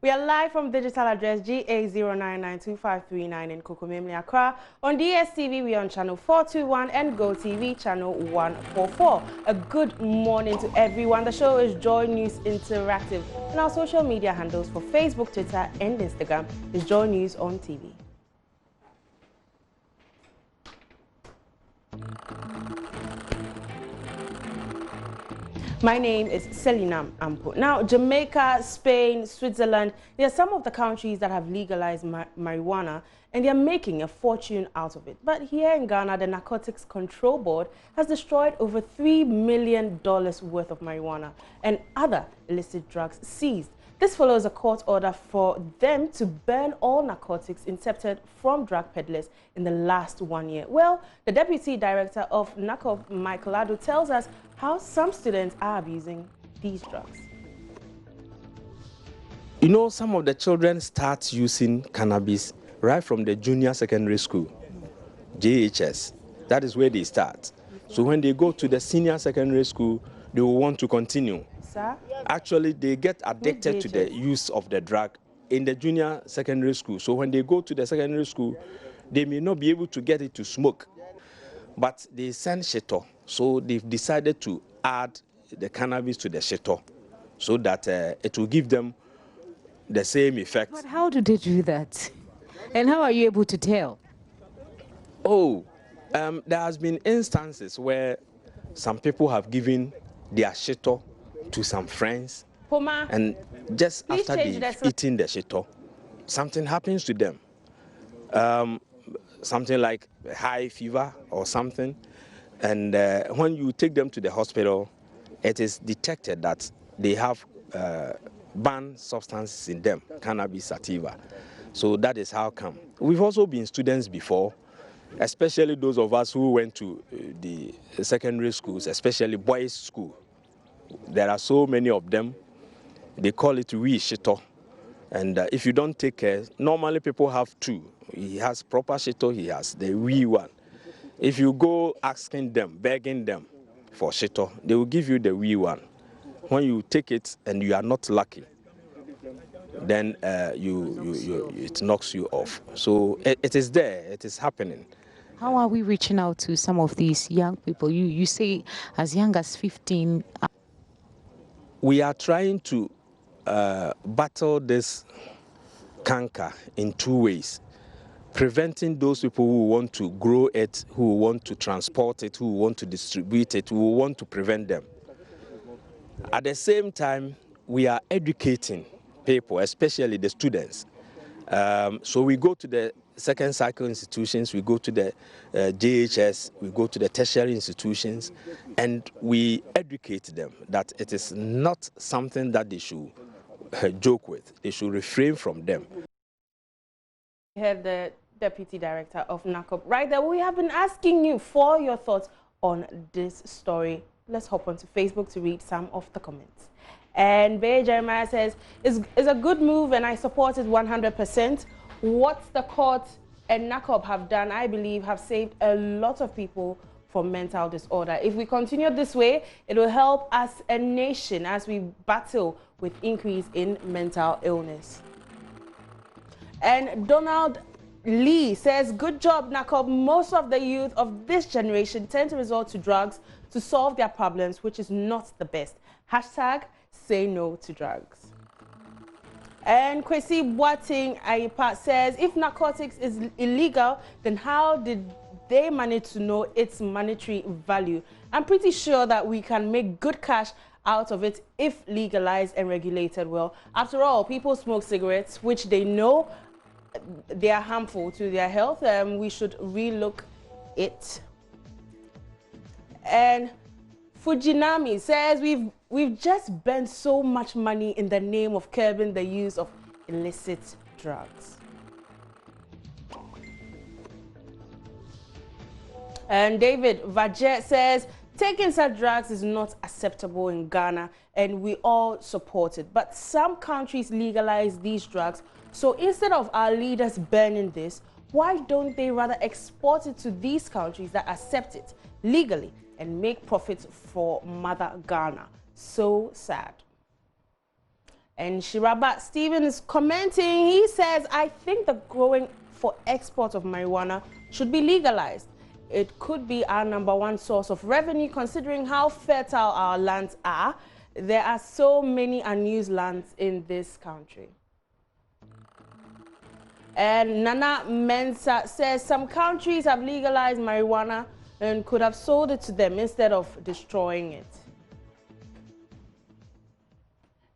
We are live from digital address GA0992539 in Kokomemli, Accra. On DSTV, we are on channel 421 and GoTV channel 144. A good morning to everyone. The show is Joy News Interactive, and our social media handles for Facebook, Twitter, and Instagram is Joy News on TV. My name is Selina Ampo. Now, Jamaica, Spain, Switzerland, they are some of the countries that have legalized marijuana, and they are making a fortune out of it. But here in Ghana, the Narcotics Control Board has destroyed over $3 million worth of marijuana and other illicit drugs seized. This follows a court order for them to ban all narcotics intercepted from drug peddlers in the last 1 year. Well, the Deputy Director of NACOB, Michael Adu, tells us how some students are abusing these drugs. You know, some of the children start using cannabis right from the junior secondary school, JHS. That is where they start. So when they go to the senior secondary school, they will want to continue. Sir? Actually, they get addicted to the use of the drug in the junior secondary school. So when they go to the secondary school, they may not be able to get it to smoke, but they send shito. So they've decided to add the cannabis to the shito so that it will give them the same effect. But how do they do that? And how are you able to tell? Oh, there has been instances where some people have given their shito to some friends, Poma, and just after they've eaten the shito, something happens to them. Something like high fever or something. And when you take them to the hospital, it is detected that they have banned substances in them, cannabis sativa. So that is how come. We've also been students before, especially those of us who went to the secondary schools, especially boys' school. There are so many of them. They call it wee shito. And if you don't take care, normally people have two. He has proper shito, he has the wee one. If you go asking them, begging them for shito, they will give you the wee one. When you take it and you are not lucky, then it knocks you off. So it is there, it is happening. How are we reaching out to some of these young people? You say as young as 15. We are trying to battle this canker in two ways. Preventing those people who want to grow it, who want to transport it, who want to distribute it, who want to prevent them. At the same time, we are educating people, especially the students. So we go to the second cycle institutions, we go to the JHS, we go to the tertiary institutions, and we educate them that it is not something that they should joke with. They should refrain from them. We have the Deputy Director of NACOB right there. We have been asking you for your thoughts on this story. Let's hop onto Facebook to read some of the comments. And Bay Jeremiah says, it's a good move and I support it 100%. What the court and NACOB have done, I believe, have saved a lot of people from mental disorder. If we continue this way, it will help us a nation as we battle with increase in mental illness. And Donald Lee says, good job, NACOB. Most of the youth of this generation tend to resort to drugs to solve their problems, which is not the best. Hashtag say no to drugs. And Kwesi Boating Aipa says, if narcotics is illegal, then how did they manage to know its monetary value? I'm pretty sure that we can make good cash out of it if legalized and regulated well. After all, people smoke cigarettes, which they know they are harmful to their health. We should relook it. And Fujinami says, we've just spent so much money in the name of curbing the use of illicit drugs. And David Vajet says, taking such drugs is not acceptable in Ghana and we all support it. But some countries legalize these drugs. So instead of our leaders banning this, why don't they rather export it to these countries that accept it legally and make profits for Mother Ghana? So sad. And Shiraba Stephen is commenting. He says, I think the growing for export of marijuana should be legalized. It could be our #1 source of revenue considering how fertile our lands are. There are so many unused lands in this country. And Nana Mensa says some countries have legalized marijuana and could have sold it to them instead of destroying it.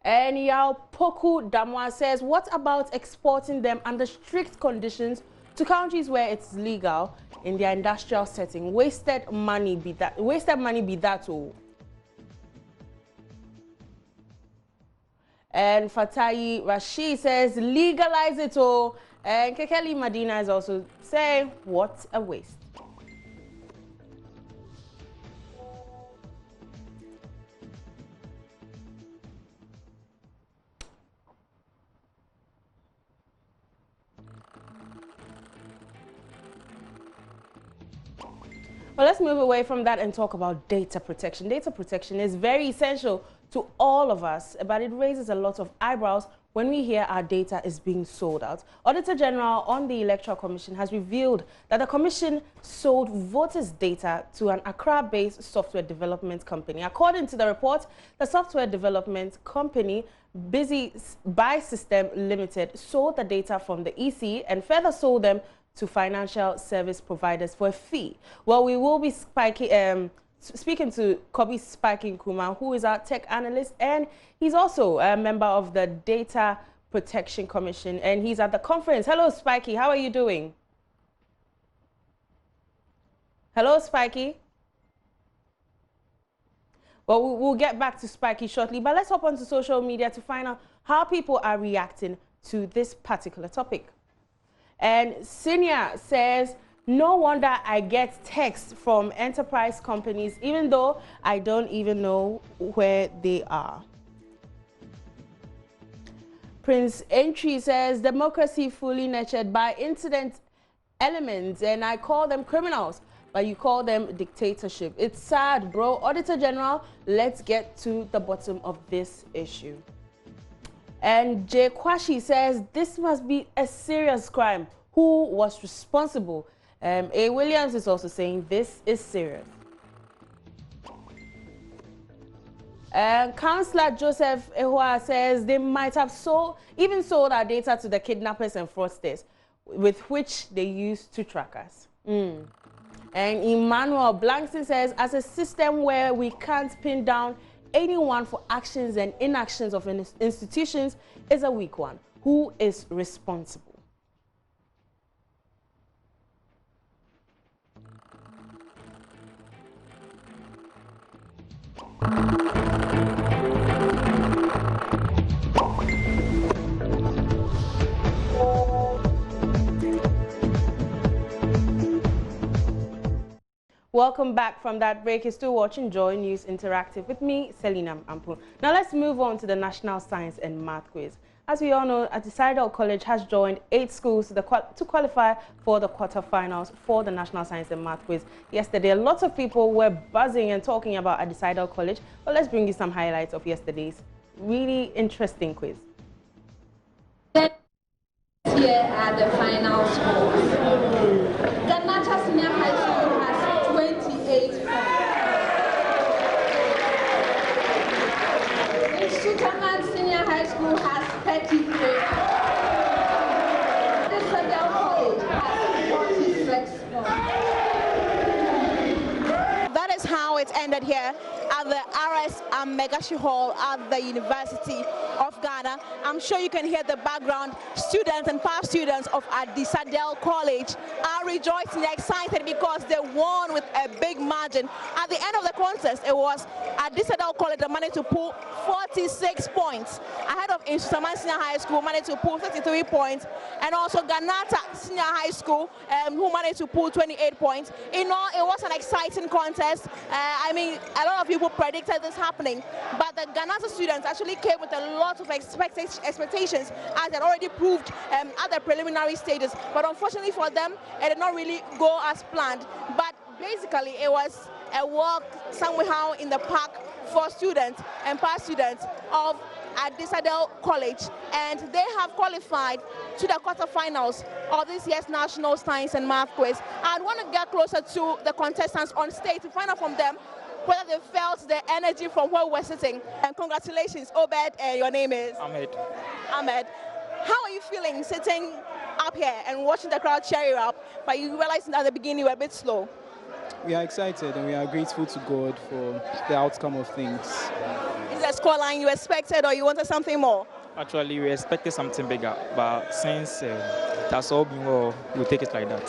And Yao Poku Damwa says, what about exporting them under strict conditions to countries where it's legal in their industrial setting? Wasted money be that all. And Fatayi Rashid says, legalize it all. And Kekeli Madina is also saying, what a waste. Well, let's move away from that and talk about data protection. Data protection is very essential to all of us, but it raises a lot of eyebrows when we hear our data is being sold out. Auditor General on the Electoral Commission has revealed that the Commission sold voters' data to an Accra-based software development company. According to the report, the software development company, Busy Buy System Limited, sold the data from the EC and further sold them to financial service providers for a fee. Well, we will be speaking to Kobe Spiking Kuma, who is our tech analyst, and he's also a member of the Data Protection Commission, and he's at the conference. Hello, Spiky. How are you doing? Hello, Spiky. Well, we'll get back to Spiky shortly, but let's hop onto social media to find out how people are reacting to this particular topic. And Sinia says, no wonder I get texts from enterprise companies, even though I don't even know where they are. Prince Entry says, democracy fully nurtured by incident elements, and I call them criminals, but you call them dictatorship. It's sad, bro. Auditor General, let's get to the bottom of this issue. And Jay Kwashi says, this must be a serious crime. Who was responsible? A. Williams is also saying this is serious. Councillor Joseph Ehua says they might have sold our data to the kidnappers and fraudsters with which they used to track us. And Emmanuel Blankson says, as a system where we can't pin down anyone for actions and inactions of institutions is a weak one. Who is responsible? Welcome back from that break. You're still watching JoyNews Interactive with me, Selina Ampu. Now let's move on to the National Science and Math Quiz. As we all know, Adisadel College has joined 8 schools to qualify for the quarterfinals for the National Science and Math Quiz. Yesterday, lots of people were buzzing and talking about Adisadel College. But let's bring you some highlights of yesterday's really interesting quiz. Here are the final scores. Ganata Senior High School has 28 points. Sutaman Senior High School has 33 points. Adisadel College has 46 points. That is how it ended here at the RS Megashi Hall at the University of Ghana. I'm sure you can hear the background. Students and past students of Adisadel College are rejoicing. They're excited because they won with a big margin. At the end of the contest, it was Adisadel College that managed to pull 46 points ahead of Insusaman Senior High School, managed to pull 33 points, and also Ganata Senior High School, who managed to pull 28 points. In all, it was an exciting contest. I mean, a lot of people predicted this happening, but the Ganata students actually came with a lot of expectations, as they had already proved at the preliminary stages. But unfortunately for them, it did not really go as planned. But basically, it was a walk somehow in the park for students and past students of at Disadel College, and they have qualified to the quarterfinals of this year's National Science and Math Quiz. I want to get closer to the contestants on stage to find out from them whether they felt the energy from where we're sitting. And congratulations, Obed, and your name is? Ahmed. Ahmed. How are you feeling sitting up here and watching the crowd cheer you up, but you realized at the beginning you were a bit slow? We are excited and we are grateful to God for the outcome of things. Is the scoreline you expected or you wanted something more? Actually, we expected something bigger, but since that's all been well, we'll take it like that.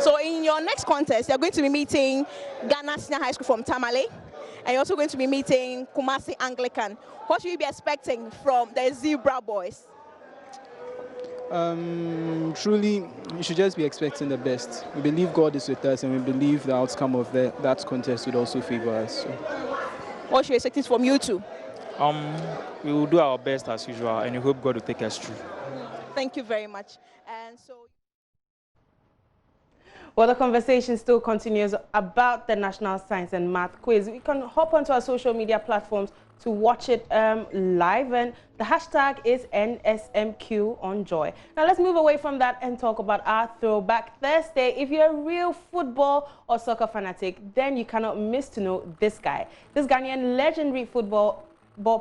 So in your next contest, you're going to be meeting Ghana Senior High School from Tamale, and you're also going to be meeting Kumasi Anglican. What should you be expecting from the Zebra Boys? Truly, you should just be expecting the best. We believe God is with us, and we believe the outcome of that contest would also favor us. So. What should you expect from you two? We will do our best as usual, and we hope God will take us through. Thank you very much. And so. Well, the conversation still continues about the National Science and Math Quiz. You can hop onto our social media platforms to watch it live, and the hashtag is NSMQ on Joy. Now let's move away from that and talk about our Throwback Thursday. If you're a real football or soccer fanatic, then you cannot miss to know this guy. This Ghanaian legendary football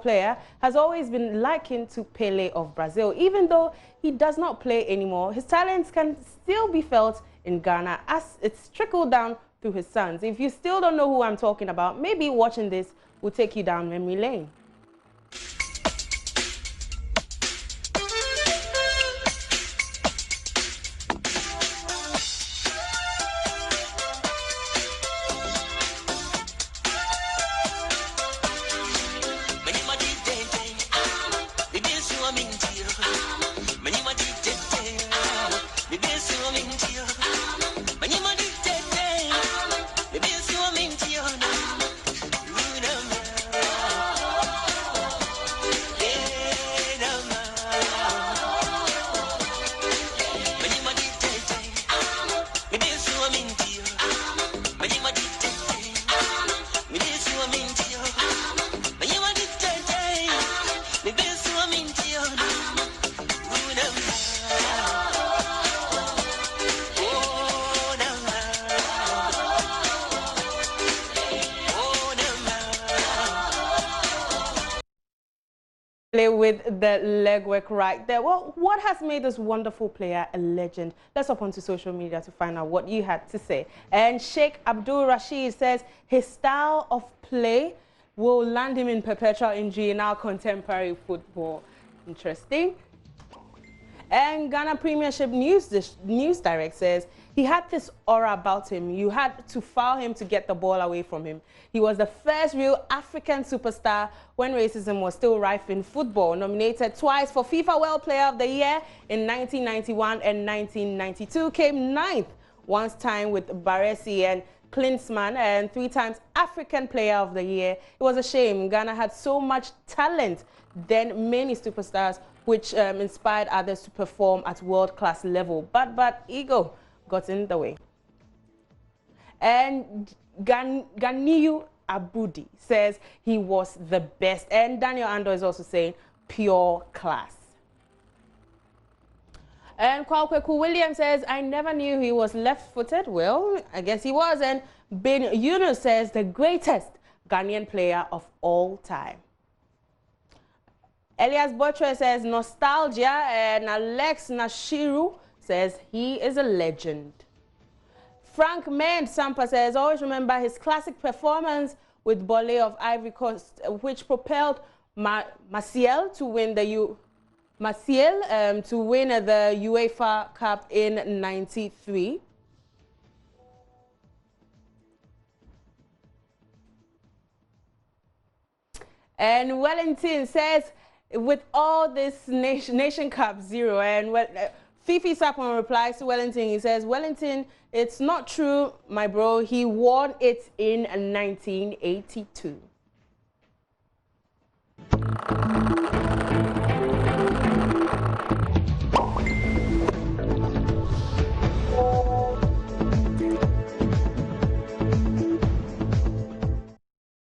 player has always been likened to Pele of Brazil. Even though he does not play anymore, his talents can still be felt in Ghana as it's trickled down through his sons. If you still don't know who I'm talking about, maybe watching this will take you down memory lane. With the legwork right there. Well, what has made this wonderful player a legend? Let's hop onto social media to find out what you had to say. And Sheikh Abdul Rashid says his style of play will land him in perpetual injury in our contemporary football. Interesting. And Ghana Premiership News Direct says he had this aura about him. You had to foul him to get the ball away from him. He was the first real African superstar when racism was still rife in football. Nominated twice for FIFA World Player of the Year in 1991 and 1992. Came ninth once time with Baresi and Klinsmann, and 3 times African Player of the Year. It was a shame. Ghana had so much talent, then many superstars, which inspired others to perform at world-class level. But ego got in the way. And Ganiyu Abudi says he was the best. And Daniel Ando is also saying pure class. And Kwakweku Williams says, I never knew he was left-footed. Well, I guess he was. And Ben Yunus says, the greatest Ghanaian player of all time. Elias Botre says, nostalgia. And Alex Nashiru says, he is a legend. Frank Mend Sampa says, always remember his classic performance with Bole of Ivory Coast, which propelled Maciel to win the UEFA Cup in '93. And Wellington says, with all this Nation Cup 0, and Fifi Sapon replies to Wellington, he says, Wellington, it's not true, my bro. He won it in 1982.